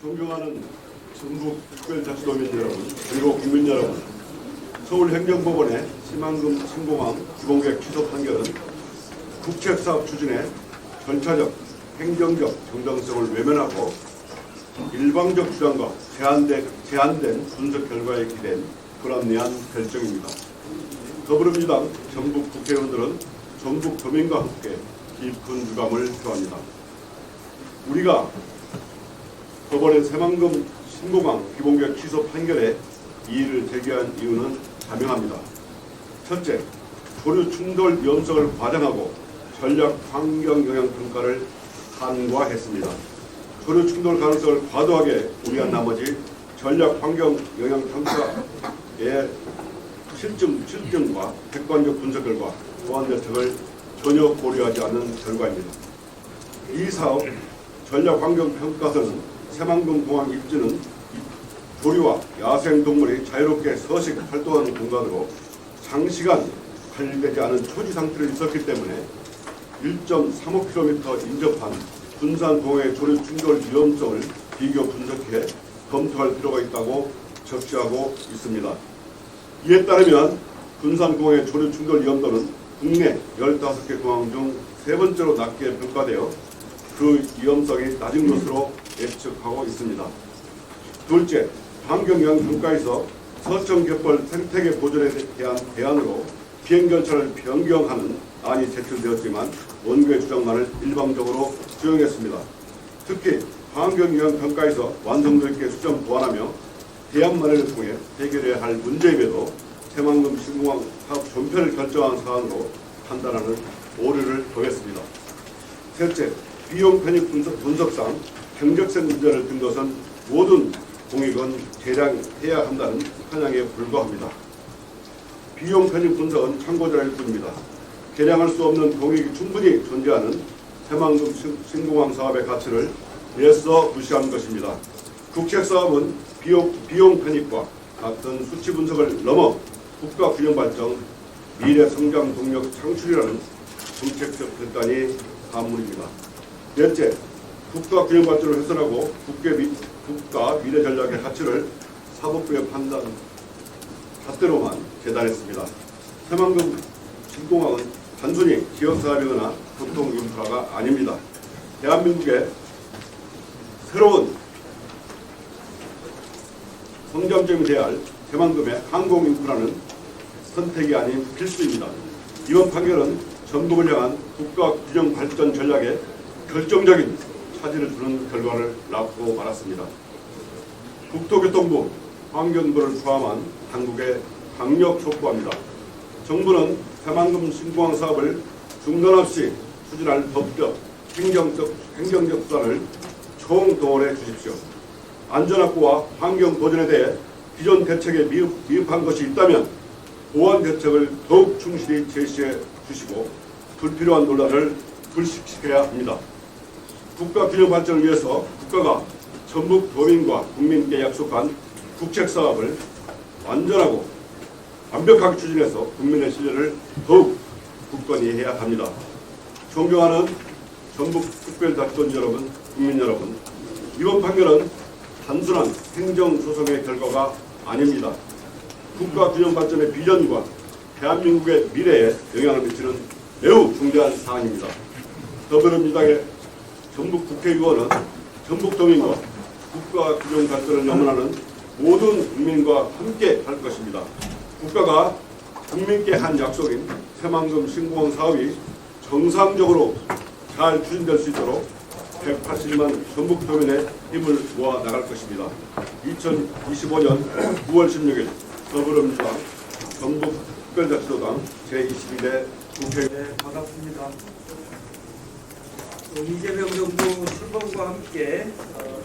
존경하는 전북특별자치도민 여러분, 그리고 국민 여러분, 서울행정법원의 심한금 신공항 기본계획 취소 판결은 국책사업 추진의 절차적, 행정적 정당성을 외면하고 일방적 주장과 제한된 분석 결과에 기댄 불합리한 결정입니다. 더불어민주당 전북 국회의원들은 전북도민과 함께 깊은 유감을 표합니다. 우리가 법원의 새만금 신공항 기본계획 취소 판결에 이의를 제기한 이유는 자명합니다. 첫째, 조류 충돌 위험성을 과장하고 전략 환경 영향 평가를 간과했습니다. 조류 충돌 가능성을 과도하게 우려한 나머지 전략 환경 영향 평가의 실증과 객관적 분석 결과 보완 대책을 전혀 고려하지 않은 결과입니다. 이 사업 전략 환경 평가서는 새만금 공항 입지는 조류와 야생동물이 자유롭게 서식 활동하는 공간으로 장시간 관리되지 않은 초지 상태로 있었기 때문에 1.35km 인접한 군산공항의 조류 충돌 위험성을 비교 분석해 검토할 필요가 있다고 적시하고 있습니다. 이에 따르면 군산공항의 조류 충돌 위험도는 국내 15개 공항 중 3번째로 낮게 평가되어 그 위험성이 낮은 것으로 예측하고 있습니다. 둘째, 환경영향평가에서 서천갯벌 생태계 보존에 대한 대안으로 비행결차를 변경하는 안이 제출되었지만 원고의 주장만을 일방적으로 수용했습니다. 특히 환경영향평가에서 완성도 있게 수정 보완하며 대안 마련을 통해 해결해야 할 문제임에도 새만금 신공항 사업 존폐를 결정한 사안으로 판단하는 오류를 보였습니다. 셋째, 비용 편입 분석상 경적성 문제를 든 것은 모든 공익은 계량해야 한다는 편향에 불과합니다. 비용 편입 분석은 참고자일 뿐입니다. 계량할 수 없는 공익이 충분히 존재하는 새만금 신공항 사업의 가치를 애써 무시한 것입니다. 국책사업은 비용 편입과 같은 수치 분석을 넘어 국가 균형 발전, 미래 성장 동력 창출이라는 정책적 결단이 관문입니다. 넷째, 국가 균형 발전을 훼손하고 국가 미래 전략의 가치를 사법부의 판단 잣대로만 재단했습니다. 새만금 신공항은 단순히 지역사업이거나 교통 인프라가 아닙니다. 대한민국의 새로운 성장점이 되어야 할 새만금의 항공 인프라는 선택이 아닌 필수입니다. 이번 판결은 전북을 향한 국가 균형 발전 전략에 결정적인 차질을 두는 결과를 낳고 말았습니다. 국토교통부, 환경부를 포함한 당국에 강력 촉구합니다. 정부는 새만금 신공항 사업을 중단 없이 추진할 법적, 행정적 수단을 총동원해 주십시오. 안전확보와 환경 보존에 대해 기존 대책에 미흡한 것이 있다면 보완 대책을 더욱 충실히 제시해 주시고 불필요한 논란을 불식시켜야 합니다. 국가 균형 발전을 위해서 국가가 전북 도민과 국민께 약속한 국책사업을 완전하고 완벽하게 추진해서 국민의 신뢰를 더욱 굳건히 해야 합니다. 존경하는 전북특별자치도민 여러분, 국민 여러분, 이번 판결은 단순한 행정소송의 결과가 아닙니다. 국가 균형 발전의 비전과 대한민국의 미래에 영향을 미치는 매우 중대한 사안입니다. 더불어민주당의 전북 국회의원은 전북도민과 국가 균형 발전을 염원하는 모든 국민과 함께 할 것입니다. 국가가 국민께 한 약속인 새만금 신공항 사업이 정상적으로 잘 추진될 수 있도록 180만 전북도민의 힘을 모아 나갈 것입니다. 2025년 9월 16일 더불어민주당 전북특별자치도당 제22대 국회의원 반갑습니다. 이재명 정부 출범과 함께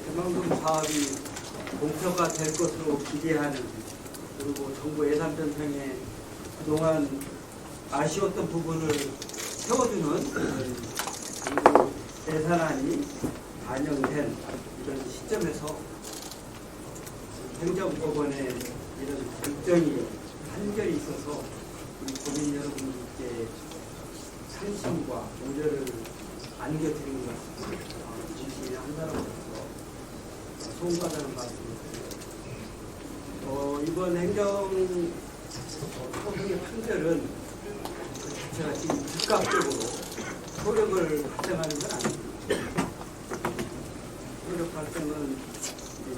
새만금 사업이 공표가 될 것으로 기대하는, 그리고 정부 예산 편성에 그동안 아쉬웠던 부분을 세워주는 정부 예산안이 반영된 이런 시점에서 행정법원의 이런 판결이 있어서 우리 국민 여러분께 상심과 우려를 안겨드리는 것 같습니다. 진실이 한다라고 해서 송구하다는 말씀입니다. 이번 행정 소송의 판결은 제가 지금 즉각적으로 효력을 발생하는 건 아닙니다. 효력 발생은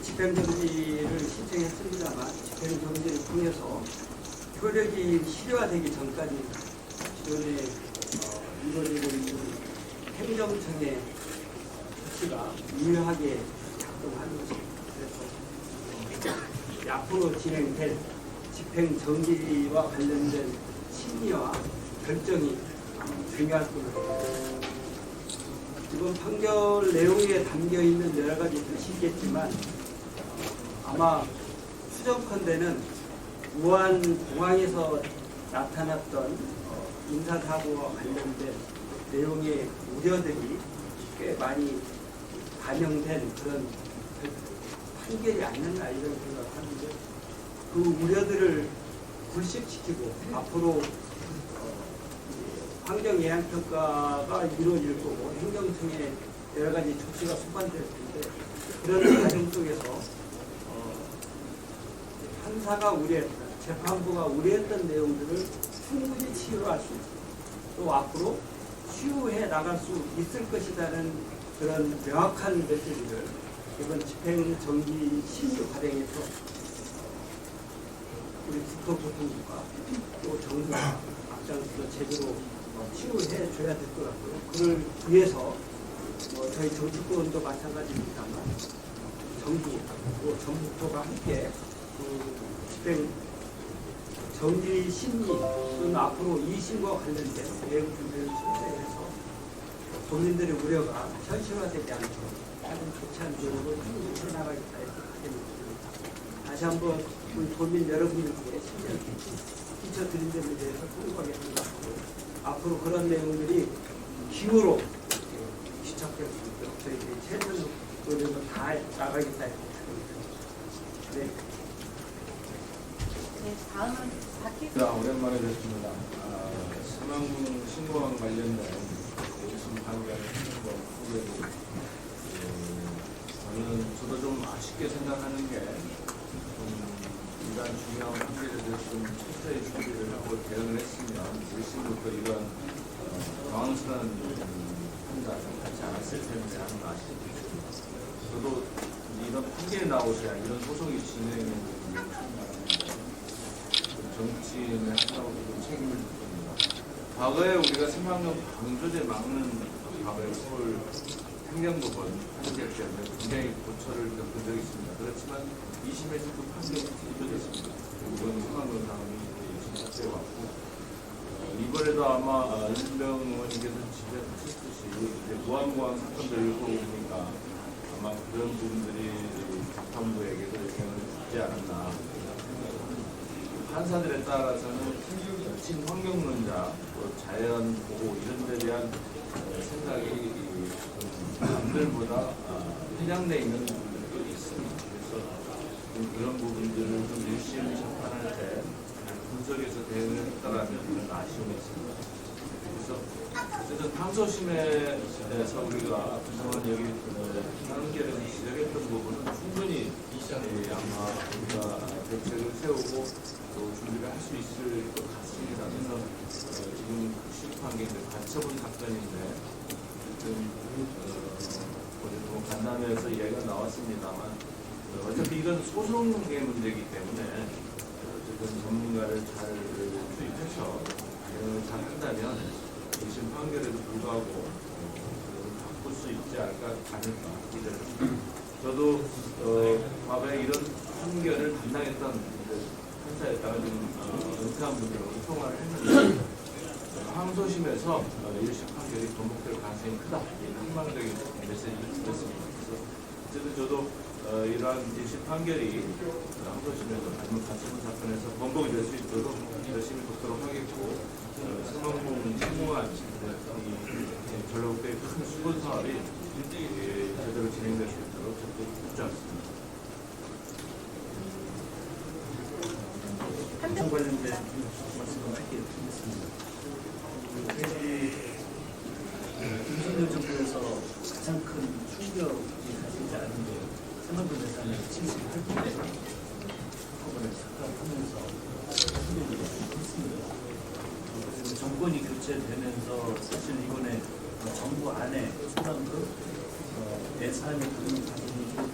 집행정지를 신청했습니다만 집행정지를 통해서 효력이 실효화되기 전까지 기존에 이루어지고 있는 행정청의 조치가 유효하게 작동하는 것입니다. 그래서 앞으로 진행될 집행정지와 관련된 심리와 결정이 중요할 겁니다. 이번 판결 내용에 담겨 있는 여러 가지 뜻이 있겠지만 아마 추정컨대는 우한 공항에서 나타났던 인사사고와 관련된 내용의 우려들이 꽤 많이 반영된 그런 판결이 아니었나 이런 생각하는데 그 우려들을 불식시키고 앞으로 환경예양평가가 이루어질 거고 행정청의 여러 가지 조치가 수반될 텐데 그런 과정 속에서 판사가 우려했던 재판부가 우려했던 내용들을 충분히 치유할 수 있고 또 앞으로 치유해 나갈 수 있을 것이라는 그런 명확한 메시지를 이번 집행정지 심의 과정에서 우리 국토교통부가 또 정부가 앞장서서 제대로 치유해 줘야 될 것 같고요. 그를 위해서 저희 정치권도 마찬가지입니다만 정부 또 정부가 함께 집행 정지 심의 또는 앞으로 이 심과 관련된 대응 준비를 철저히 해서 국민들의 우려가 현실화되지 않도록 아주 조치한 노력을 충분히 해나가겠다 이렇게 하겠습니다. 다시 한번 우리 국민 여러분들께 신뢰를 끼쳐드린 점에 대해서 통곡하게 생각하고 앞으로 그런 내용들이 기후로 귀착될 수 있도록 저희들이 최선의 노력을 다 나가겠다 이렇게 하겠습니다. 네. 네, 다음은 박희. 오랜만에 뵙습니다. 사망 신고와 관련된 오심 판결 신고 후에도 저도 좀 아쉽게 생각하는 게 이러한 중요한 판결에 대해서 좀 철저히 준비를 하고 대응을 했으면 1심부터 이런 당황스러운 판단을 하지 않았을 텐데 하는 아쉽게 저도 이런 판결이 나오셔야 이런 소송이 진행이 정치인의 한다고 책임을 묻습니다. 과거에 우리가 생방송 방조제 막는 과거의 서울 행정법원 판결 때문에 굉장히 고초를 겪은 적이 있습니다. 그렇지만 2심에서 그 판결이 뒤집어졌습니다. 이번 생방송 상황이 열심히 왔고 이번에도 아마 윤병 의원님께서 지적하셨듯이 무한공항 사건들 읽어보니까 아마 그런 부분들이 재판부에게도 영향을 주지 않았나. 판사들에 따라서는 친환경론자, 또 자연 보호 이런 데 대한 생각이 남들보다 편향되어 있는 부분들도 있습니다. 그래서 그런 부분들을 좀 열심히 재판할 때 분석해서 대응을 했다라면 그런 아쉬움이 있습니다. 그래서 어쨌든 항소심에서 우리가 그동안 여기 판결에서 지적했던 부분은 충분히 아마 우리가 대책을 세우고 또 준비를 할 수 있을 것 같습니다. 그래서 지금 시급한 게 가처분 사건인데 어쨌든 뭐 간담회에서 이야기가 나왔습니다만 어차피 이건 소송의 문제이기 때문에 어쨌든 전문가를 잘 투입해서 대응을 잘 한다면 2심 판결에도 불구하고 바꿀 수 있지 않을까 기대를 합니다. 저도 과거에 이런 판결을 담당했던 판사였다가 좀 은퇴한 분들하고 통화를 했는데 항소심에서 1심 판결이 번복될 가능성이 크다. 희망적인 메시지를 드렸습니다. 그래서 어쨌든 저도 이러한 1심 판결이 항소심에서 아니면 가처분 사건에서 번복이 될 수 있도록 열심히 돕도록 하겠고 승원공 성공한 이 전라북도의 큰 수건 사업이 제대로 진행될 수 있도록 적극 협조하겠습니다. 판정 관련된 말씀을 할게요. 윤석열 정부에서 가장 큰 충격이 가지지 않은 게 새만금 예산을 78% 커버를 하면서 했습니다. 그리고 정권이 교체되면서 사실 이번에 정부 안에 새만금 예산의 부분을 가지고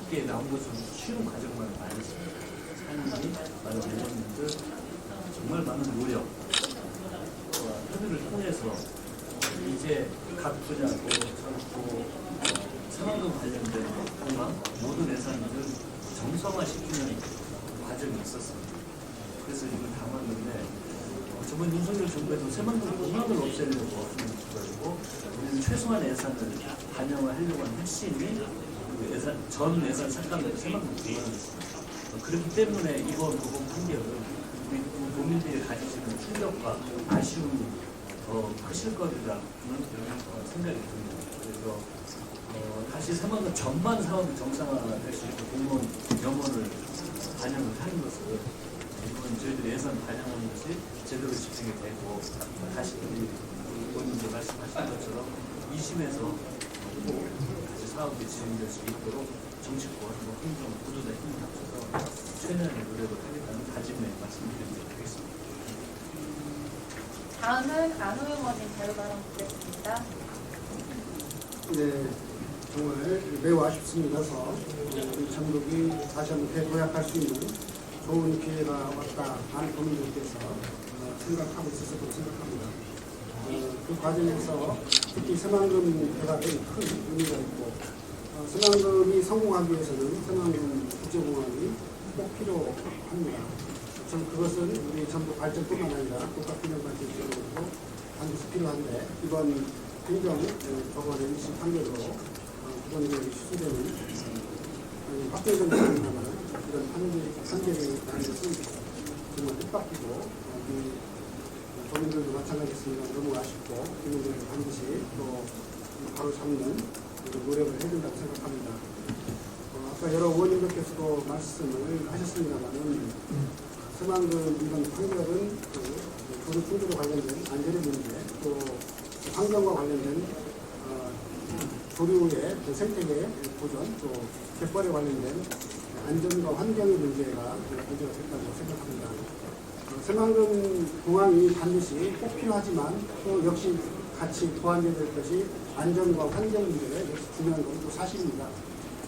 크게 나온 것은 쉬운 과정만 아니습니다. 상임위, 많은 의원님들 정말 많은 노력, 협의를 통해서 이제 각 분야고 저고 새만금 관련된 공항 모든 예산들을 정성화시키는 과정이 있었습니다. 그래서 이걸 담았는데 저번 윤석열 정부에서 새만금 공항을 없애려고 하는 거고 우리는 최소한 예산을 반영을 하려고 하는 핵심이 그 예산, 전 예산 삭감으로 새만금 공항이었습니다. 그렇기 때문에 이번 법원 판결은 우리 국민들이 가지시는 충격과 아쉬움이 더 크실 거리라는 생각이 듭니다. 그래서 다시 새만금 전반 사업이 정상화될 수 있고 공무원 영어를 반영을 하는 것을 이번 저희들 예산 반영하는 것이 제대로 집행이 되고 다시 우리 의원님들 말씀하신 것처럼 2심에서 다시 사업이 진행될 수 있도록 정치권, 행정 모두 다 힘을 합쳐서 최대한의 노력을 하겠다는 다짐에 말씀드리도록 하겠습니다. 다음은 안호 의원님 자유발언 듣겠습니다. 네, 정말 매우 아쉽습니다서 우리 전국이 다시 한번 대도약할 수 있는 좋은 기회가 왔다 많은 국민들께서 생각하고 있었다고 생각합니다. 그 과정에서 특히 새만금 개발에 큰 의미가 있고 새만금이 성공하기 위해서는 새만금 국제공항이 꼭 필요합니다. 전 그것은 우리 전북 발전뿐만 아니라 국가 균형 발전 쪽으로도 반드시 필요한데 이번 행정 법원의 1심 판결로 이번 수수되는 확정적인 아니지만 이런 판결이 나는 것은 정말 뜻밖이고 국민들도 마찬가지였습니다. 너무 아쉽고 국민들도 반드시 또 바로 잡는 노력을 해야 된다고 생각합니다. 아까 여러 의원님들께서도 말씀을 하셨습니다만은 새만금 이번 판결은 조류 충돌에 관련된 안전의 문제 또 환경과 관련된 조류의 생태계 보존 또 갯벌에 관련된 안전과 환경의 문제가 됐다고 생각합니다. 새만금 공항이 반드시 꼭 필요하지만 또 역시 같이 보완돼야 될 것이 안전과 환경 문제가 역시 중요한 것도 사실입니다.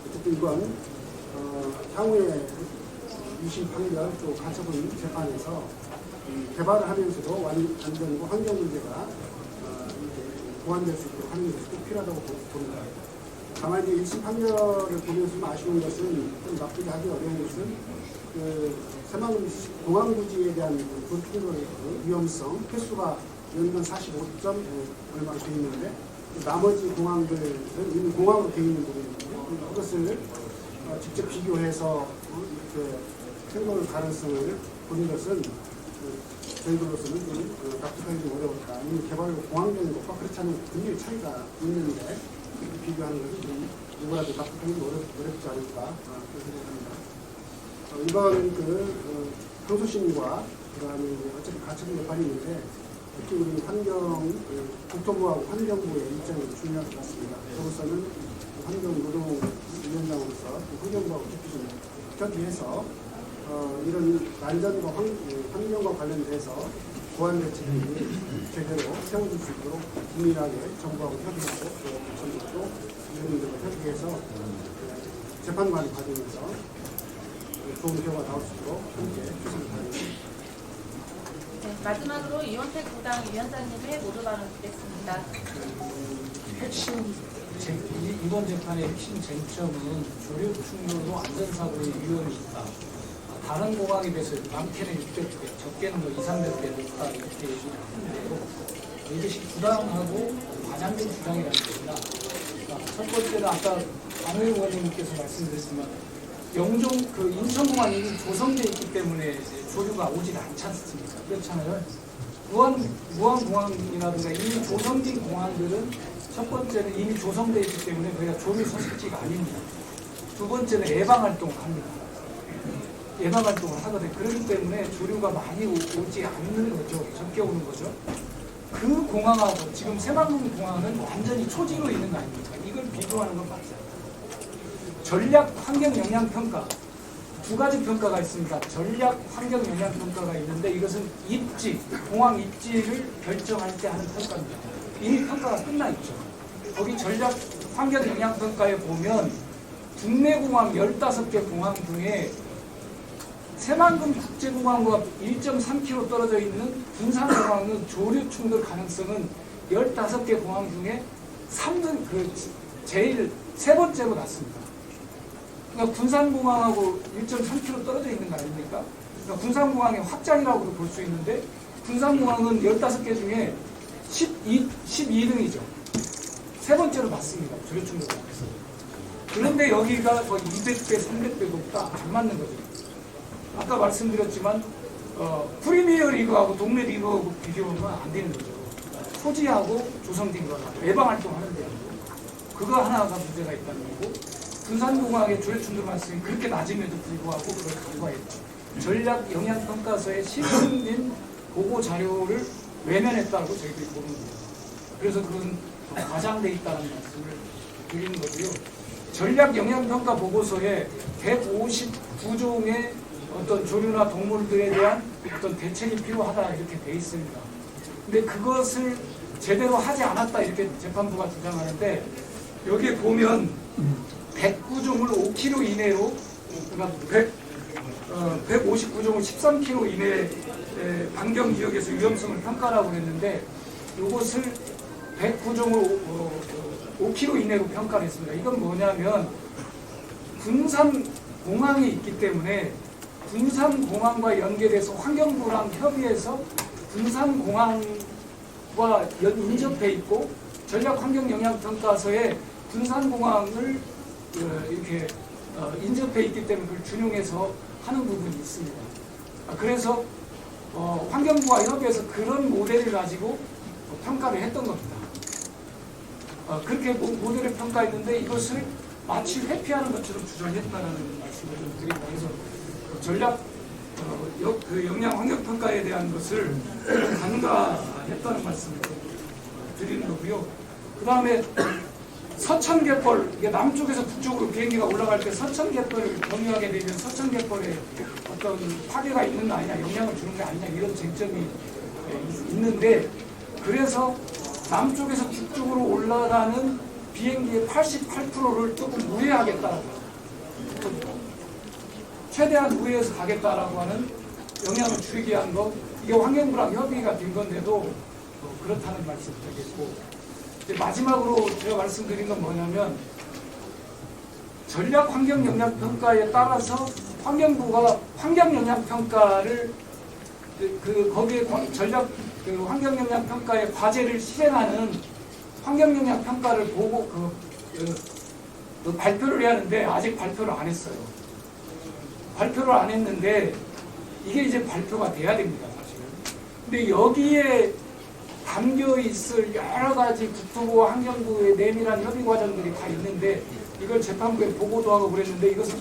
어쨌든 이건 향후에 2심 판결 또 가처분 재판에서 개발을 하면서도 안전과 환경 문제가 보완될 수 있도록 하는 것이 꼭 필요하다고 봅니다. 다만 이제 1심 판결을 보면서 아쉬운 것은 좀 나쁘게 하기 어려운 것은 새만금 공항 부지에 대한 불필요의 위험성 횟수가 연간 45점 얼마 돼 있는데 나머지 공항들은 이미 공항으로 되어 있는 부분이거든요. 그것을 직접 비교해서 이렇게 생존 가능성을 보는 것은 저희들로서는 좀 납득하기 좀 어려웠다. 이미 개발을 공항적인 것과 그렇지 않은 굉장히 차이가 있는데 비교하는 것이 좀 누구라도 납득하기 어렵지 않을까 그렇게 생각합니다. 이번 항소심과 그다음에 어차피 가처분 재판이 있는데 특히 우리 국토부하고 환경부의 입장이 중요할 것 같습니다. 저로서는 환경노동위원장으로서 환경부하고 협의해서 이런 안전과 환경과 관련돼서 보안 대책이 제대로 세워질 수 있도록 긴밀하게 정부하고 협의하고 전국도 위원님들과 협의해서 재판관 과정에서 좋은 결과가 나올 수 있도록 함께 최선을 다하겠습니다. 네, 마지막으로 이원택 부당 위원장님의 모두 발언 듣겠습니다. 이번 재판의 핵심 쟁점은 조류 충돌로 안전사고의 위험이 있다. 다른 공항에 비해서 많게는 600배, 적게는 2, 300배 높다 이렇게 얘기를 하는데요. 이것이 부당하고 과장된 주장이라는 겁니다. 첫 번째는 아까 안 의원님께서 말씀드렸지만 인천공항이 이미 조성되어 있기 때문에 조류가 오질 않지 않습니까? 그렇잖아요. 무안공항이라든가 이미 조성된 공항들은 첫 번째는 이미 조성되어 있기 때문에 저희가 조류 서식지가 아닙니다. 두 번째는 예방활동을 합니다. 예방활동을 하거든요. 그렇기 때문에 조류가 많이 오지 않는 거죠. 적게 오는 거죠. 그 공항하고 지금 새만금 공항은 완전히 초지로 있는 거 아닙니까? 이걸 비교하는 건 맞아요. 전략 환경 영향 평가 두 가지 평가가 있습니다. 전략 환경 영향 평가가 있는데 이것은 입지, 공항 입지를 결정할 때 하는 평가입니다. 이미 평가가 끝나 있죠. 거기 전략 환경 영향 평가에 보면 국내 공항 15개 공항 중에 새만금 국제공항과 1.3km 떨어져 있는 군산공항은 조류 충돌 가능성은 15개 공항 중에 제일 세 번째로 낮습니다. 그러니까 군산공항하고 1.3km 떨어져 있는 거 아닙니까? 그러니까 군산공항의 확장이라고도 볼 수 있는데 군산공항은 15개 중에 12등이죠. 세 번째로 낮습니다. 조류 충돌 가능성. 그런데 여기가 거의 200배, 300배 높다. 안 맞는 거죠. 아까 말씀드렸지만 프리미어 리그하고 동네 리그하고 비교하면 안 되는 거죠. 토지하고 조성된 거나 예방활동하는데 그거 하나가 문제가 있다는 거고 군산공항의 조류충돌 가능성이 그렇게 낮음에도 불구하고 그걸 간과했죠. 전략 영향평가서의 실질인 보고 자료를 외면했다고 저희들이 보는 거예요. 그래서 그건 과장돼 있다는 말씀을 드리는 거고요. 전략 영향평가 보고서에 159종의 어떤 조류나 동물들에 대한 어떤 대책이 필요하다 이렇게 돼 있습니다. 근데 그것을 제대로 하지 않았다 이렇게 재판부가 주장하는데 여기에 보면 109종을 5km 이내로 그러니까 159종을 13km 이내 반경 지역에서 위험성을 평가라고 했는데 이것을 109종을 5km 이내로 평가를 했습니다. 이건 뭐냐면 군산 공항이 있기 때문에 군산공항과 연계돼서 환경부랑 협의해서 군산공항과 인접해 있고 전략환경영향평가서에 군산공항을 이렇게 인접해 있기 때문에 그걸 준용해서 하는 부분이 있습니다. 그래서 환경부와 협의해서 그런 모델을 가지고 평가를 했던 겁니다. 그렇게 모델을 평가했는데 이것을 마치 회피하는 것처럼 주장했다는 말씀을 좀 드립니다. 그래서 전략 그 영양 환경 평가에 대한 것을 간과했다는 말씀을 드리는 거고요. 그 다음에 서천갯벌, 이게 남쪽에서 북쪽으로 비행기가 올라갈 때 서천갯벌을 경유하게 되면 서천갯벌에 어떤 파괴가 있는 거 아니냐, 영향을 주는 게 아니냐 이런 쟁점이 있는데 그래서 남쪽에서 북쪽으로 올라가는 비행기의 88%를 조금 우회하겠다라고 최대한 우회해서 가겠다라고 하는 영향을 줄이기 위한 것, 이게 환경부랑 협의가 된 건데도 그렇다는 말씀을 드리겠고, 마지막으로 제가 말씀드린 건 뭐냐면 전략 환경 영향 평가에 따라서 환경부가 환경 영향 평가를 거기에 전략 환경 영향 평가의 과제를 실행하는 환경 영향 평가를 보고 그 발표를 해야 하는데 아직 발표를 안 했어요. 발표를 안 했는데 이게 이제 발표가 돼야 됩니다, 사실은. 근데 여기에 담겨 있을 여러 가지 국토부와 환경부의 내밀한 협의 과정들이 다 있는데 이걸 재판부에 보고도 하고 그랬는데 이것은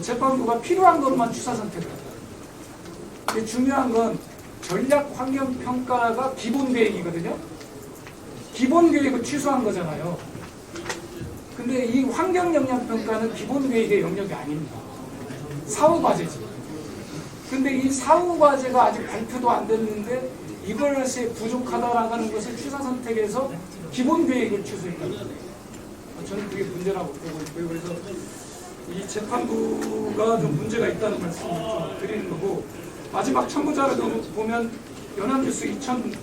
재판부가 필요한 것만 취사 선택을 합니다. 근데 중요한 건 전략 환경 평가가 기본 계획이거든요. 기본 계획을 취소한 거잖아요. 근데 이 환경 영향 평가는 기본 계획의 영역이 아닙니다. 사후 과제지. 근데 이 사후 과제가 아직 발표도 안 됐는데 이것이 부족하다라고 하는 것을 취사 선택해서 기본 계획을 취소했다는 거예요. 저는 그게 문제라고 보고 있고요. 그래서 이 재판부가 좀 문제가 있다는 말씀을 좀 드리는 거고, 마지막 첨부자료도 보면 연합뉴스 2025년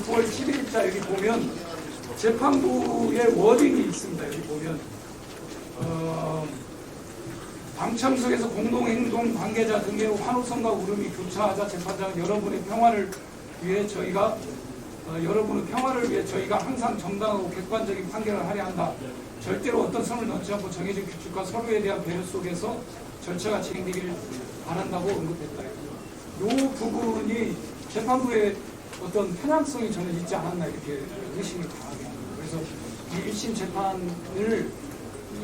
9월 11일자 여기 보면 재판부의 워딩이 있습니다. 여기 보면 방청석에서 공동행동 관계자 등의 환호성과 울음이 교차하자 재판장은 여러분의 평화를 위해 저희가 항상 정당하고 객관적인 판결을 하려 한다. 절대로 어떤 선을 넣지 않고 정해진 규칙과 서로에 대한 배려 속에서 절차가 진행되기를 바란다고 언급했다. 이 부분이 재판부의 어떤 편향성이 저는 있지 않았나 이렇게 의심을 강하게 합니다. 그래서 이 1심 재판을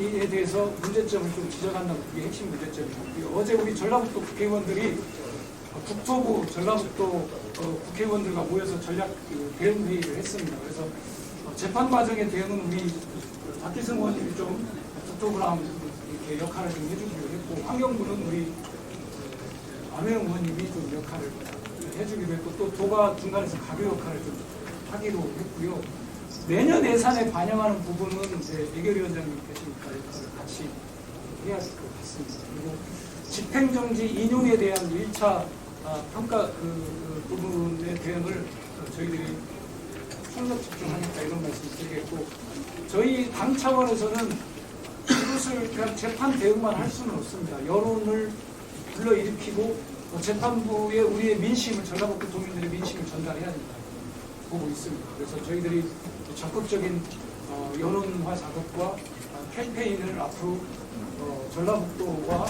이에 대해서 문제점을 좀 지적한다고 그게 핵심 문제점이고요. 어제 우리 전라북도 국회의원들이 국토부 전라북도 국회의원들과 모여서 전략 대응 회의를 했습니다. 그래서 재판 과정의 대응은 우리 박기성 의원님이 좀 북토부랑 이렇게 역할을 좀 해주기로 했고, 환경부는 우리 안혜영 의원님이 좀 역할을 해주기로 했고, 또 도가 중간에서 가교 역할을 좀 하기로 했고요. 내년 예산에 반영하는 부분은 이제 예결위원장님께서니까 역할을 같이 해야 될 것 같습니다. 그리고 집행정지 인용에 대한 1차 평가 그 부분의 대응을 저희들이 총력 집중하겠다 이런 말씀 드리겠고, 저희 당 차원에서는 이것을 그냥 재판 대응만 할 수는 없습니다. 여론을 불러일으키고 재판부에 우리의 민심을, 전라북도 도민들의 민심을 전달해야 된다 보고 있습니다. 그래서 저희들이 적극적인 여론화 작업과 캠페인을 앞으로 전라북도와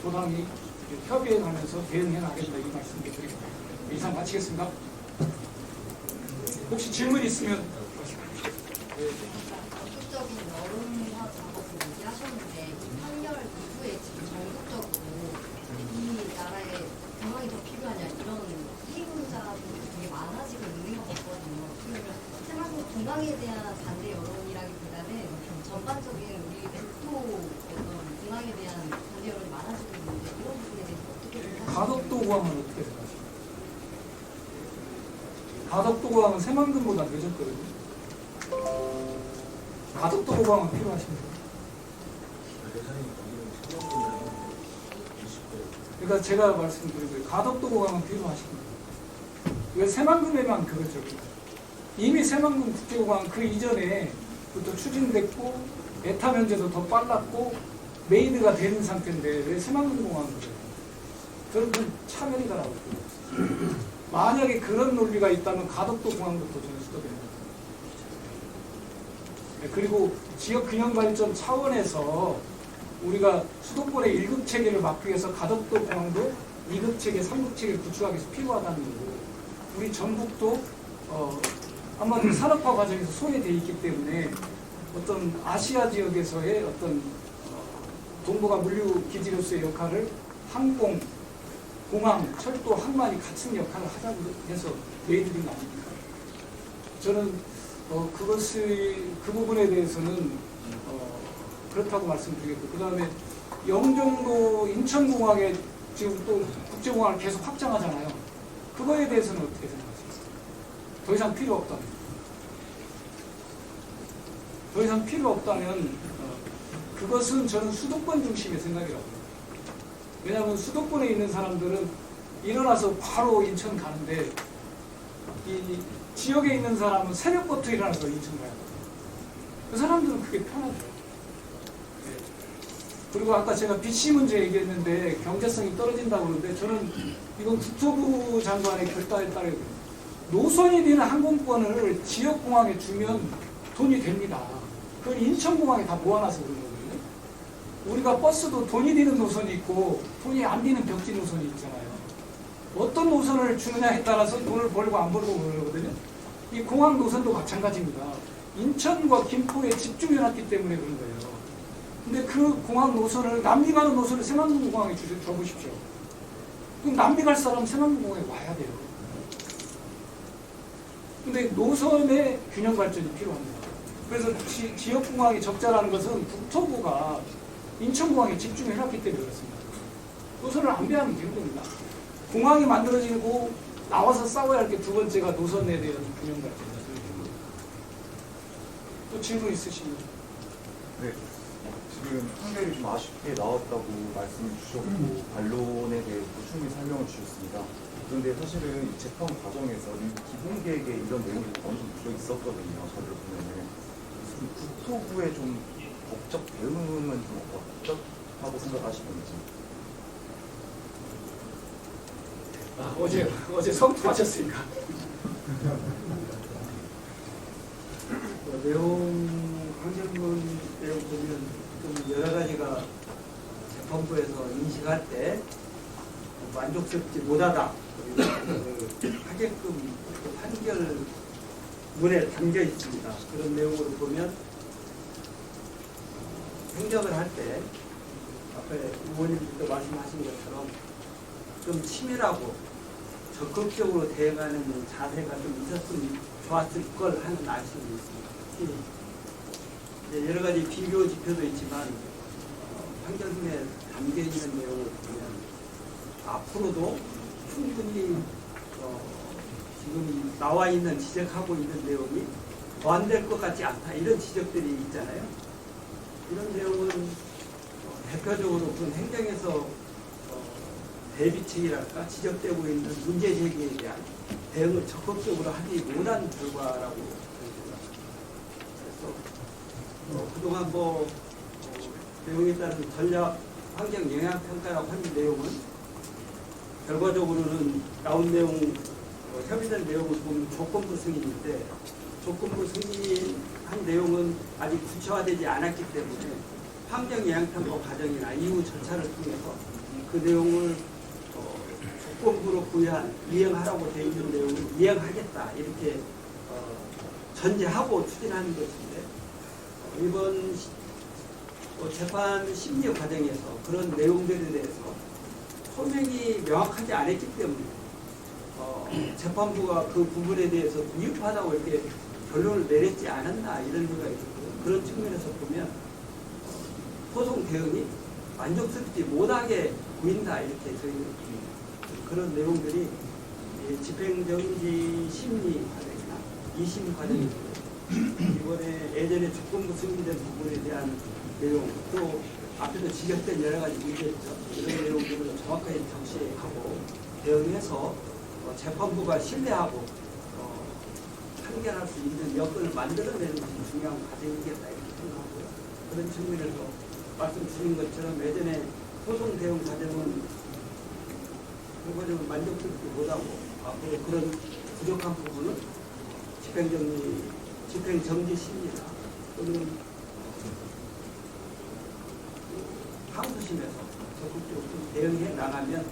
도당이 협의해 가면서 대응해 나가겠다 이 말씀을 드립니다. 이상 마치겠습니다. 혹시 질문 있으면 적극적인 여론화 작업을 얘기하셨는데 이 판결 이후에 지금 전국적으로 이 나라에 공항이 더 필요하냐 이런 피해자들이 되게 많아지고 있는 것 같거든요. 그러면 새만금 공항에 대한 반대 여론이라기보다는 전반적인 우리 국토 어떤 공항에 대한 반대 여론이 많아지고 있는데 이런 부분에 대해서 어떻게 생각하세요? 가덕도 공항은 어떻게 생각하십니까? 가덕도 공항은 새만금보다 늦었거든요. 가덕도 공항은 필요하십니까? 그러니까 제가 말씀드린 거예요. 가덕도 공항은 필요하십니다. 왜 새만금에만 그러죠? 이미 새만금 국제공항 그 이전에부터 추진됐고 에타 면제도 더 빨랐고 메이드가 되는 상태인데 왜 새만금 공항은 그래요? 저는 그 차별이다라고 생각해요. 만약에 그런 논리가 있다면 가덕도 공항부터 저는 수도됩니다. 그리고 지역 균형 발전 차원에서 우리가 수도권의 1급 체계를 막기 위해서 가덕도 공항도 2급 체계, 3급 체계를 구축하기 위해서 필요하다는 거고, 우리 전북도 아마도 산업화 과정에서 소외되어 있기 때문에 어떤 아시아 지역에서의 어떤 동북아 물류 기지로서의 역할을 항공, 공항, 철도, 항만이 같은 역할을 하자고 해서 메이드인 아닙니까? 저는 그 부분에 대해서는 그렇다고 말씀드리겠고, 그 다음에 영종도 인천공항에 지금 또 국제공항을 계속 확장하잖아요. 그거에 대해서는 어떻게 생각하십니까? 더 이상 필요 없다면? 더 이상 필요 없다면 그것은 저는 수도권 중심의 생각이라고 해요. 왜냐하면 수도권에 있는 사람들은 일어나서 바로 인천 가는데 이 지역에 있는 사람은 새벽부터 일어나서 인천 가야 돼요. 그 사람들은 그게 편하죠. 네. 그리고 아까 제가 비치 문제 얘기했는데 경제성이 떨어진다고 그러는데 저는 이건 국토부 장관의 결단에 따르게 노선이 되는 항공권을 지역공항에 주면 돈이 됩니다. 그걸 인천공항에 다 모아놔서 그런 거거든요. 우리가 버스도 돈이 되는 노선이 있고 돈이 안 되는 벽지 노선이 있잖아요. 어떤 노선을 주느냐에 따라서 돈을 벌고 안 벌고 그런 거거든요. 이 공항 노선도 마찬가지입니다. 인천과 김포에 집중해놨기 때문에 그런 거예요. 근데 그 공항 노선을, 남미 가는 노선을 새만금 공항에 줘보십시오. 그럼 남미 갈 사람은 새만금 공항에 와야 돼요. 근데 노선의 균형 발전이 필요합니다. 그래서 지역공항이 적자라는 것은 국토부가 인천공항에 집중해놨기 때문에 그렇습니다. 노선을 안배하면 되는 겁니다. 공항이 만들어지고 나와서 싸워야 할 게 두 번째가 노선에 대한 균형 발전입니다. 또 질문 있으시면? 네. 지금 판결이 좀 아쉽게 나왔다고 말씀을 주셨고 반론에 대해서 충분히 설명을 주셨습니다. 그런데 사실은 이 재판 과정에서 이 기본 계획에 이런 내용이 어느 정도 들어 있었거든요. 저를 보면은 국토부의 좀 법적 대응은 좀 어떻다고 생각하시는지. 어제 성토하셨으니까. 내용, 항쟁문 내용 보면 좀 여러 가지가 재판부에서 인식할 때 만족스럽지 못하다. 그리고 하게끔 판결문에 담겨 있습니다. 그런 내용으로 보면 행정을 할 때 앞에 의원님들도 말씀하신 것처럼 좀 치밀하고 적극적으로 대응하는 자세가 좀 있었으면 좋았을 걸 하는 아쉬움이 있습니다. 여러 가지 비교 지표도 있지만 환경에 담겨 있는 내용을 보면 앞으로도 충분히 지금 나와 있는 지적하고 있는 내용이 보완될 것 같지 않다 이런 지적들이 있잖아요. 이런 내용은 대표적으로 그 행정에서 대비책이랄까 지적되고 있는 문제 제기에 대한 대응을 적극적으로 하지 못한 결과라고 보입니다. 그래서 그동안 내용에 따른 전략 환경 영향 평가라고 하는 내용은 결과적으로는 나온 내용 협의된 내용을 보면 조건부 승인인데 조건부 승인한 내용은 아직 구체화되지 않았기 때문에 환경 영향 평가 과정이나 이후 절차를 통해서 그 내용을 조건부로 부여한 이행하라고 되어 있는 내용을 이행하겠다 이렇게 전제하고 추진하는 것인데 이번 재판 심리 과정에서 그런 내용들에 대해서 소명이 명확하지 않았기 때문에 재판부가 그 부분에 대해서 미흡하다고 이렇게 결론을 내렸지 않았나 이런 생각이 들고요. 그런 측면에서 보면 소송 대응이 만족스럽지 못하게 보인다 이렇게 저희는 그런 내용들이 집행정지 심리 과정이나 2심 과정이고 이번에 예전에 조건부 승인된 부분에 대한 내용 또 앞에서 지적된 여러 가지 문제죠. 이런 내용들을 정확하게 적시하고 대응해서 재판부가 신뢰하고 판결할 수 있는 여건을 만들어내는 것이 중요한 과정이겠다 이렇게 생각하고요. 그런 측면에서 말씀 주신 것처럼 예전에 소송 대응 과정은 만족스럽지 못하고 앞으로 그런 부족한 부분은 집행정지 심리나 또는 항소심에서 적극적으로 대응해 나가면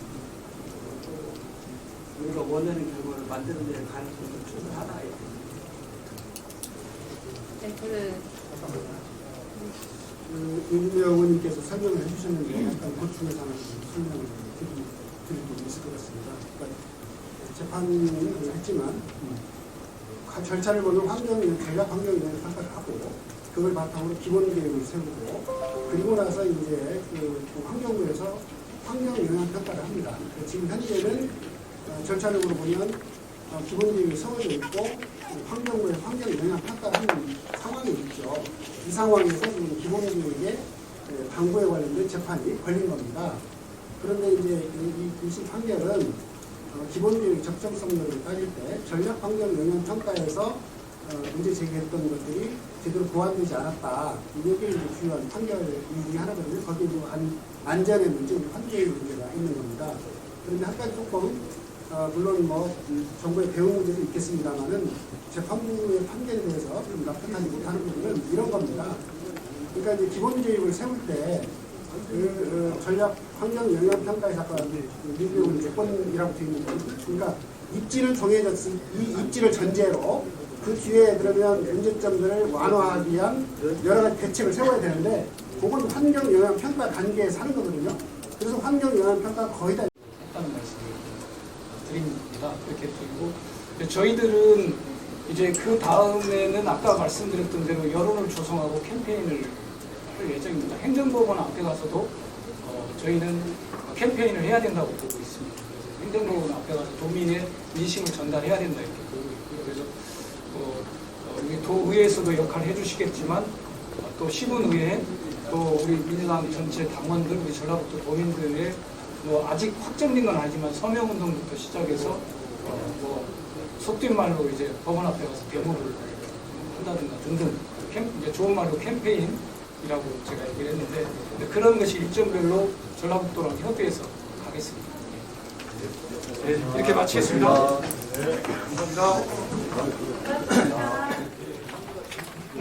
우리가 원하는 결과를 만들어낼 가능성이 충분하다. 네, 윤미영 의원님께서 설명을 해주셨는데 약간 보충해서 하나 설명을 드릴 게 있을 것 같습니다. 그러니까 재판을 했지만 절차를 보면 전략 환경 영향 평가를 하고 그걸 바탕으로 기본 계획을 세우고 그리고 나서 이제 그 환경부에서 환경 영향 평가를 합니다. 지금 현재는 절차적으로 보면 기본 계획이 세워져 있고 환경부에 환경 영향 평가를 하는 상황이 있죠. 이 상황에서 지금 기본 계획의 방부에 관련된 재판이 걸린 겁니다. 그런데 이제 이 2심 판결은 기본 계획 적정성을 따질 때 전략 환경 영향 평가에서 문제 제기했던 것들이 제대로 보완되지 않았다. 이게 이제 주요한 판결 중에 하나거든요. 거기에 안전의 문제, 환경의 문제가 있는 겁니다. 그런데 한 가지 조금 물론 정부의 배운 문제도 있겠습니다만은 재판부의 판결에 대해서 좀 납득하지 못하는 부분은 이런 겁니다. 그러니까 이제 기본 계획을 세울 때 전략 환경 영향 평가에서 아까 미국은 조건이라고 되어 있는 거죠. 그러니까 입지는 정해졌으니 이 입지를 전제로 그 뒤에 그러면 문제점들을 완화하기 위한 여러 가지 대책을 세워야 되는데 그건 환경 영향 평가 단계에서 하는 거거든요. 그래서 환경 영향 평가가 거의 다 했다는 말씀을 드립니다. 그렇게 드리고 저희들은 이제 그 다음에는 아까 말씀드렸던 대로 여론을 조성하고 캠페인을 할 예정입니다. 행정법원 앞에 가서도 저희는 캠페인을 해야 된다고 보고 있습니다. 그래서 행정법원 앞에 가서 도민의 민심을 전달해야 된다 이렇게 보고 있고요. 그래서 우리 도의회에서도 역할을 해주시겠지만 또 시군의회 또 우리 민주당 전체 당원들 우리 전라북도 도민들의 아직 확정된 건 아니지만 서명운동부터 시작해서 속된 말로 이제 법원 앞에 가서 데모를 한다든가 등등 이제 좋은 말로 캠페인이라고 제가 얘기를 했는데 그런 것이 일정별로 전라북도랑 협의해서 가겠습니다. 네, 이렇게 마치겠습니다. 감사합니다. 고맙습니다.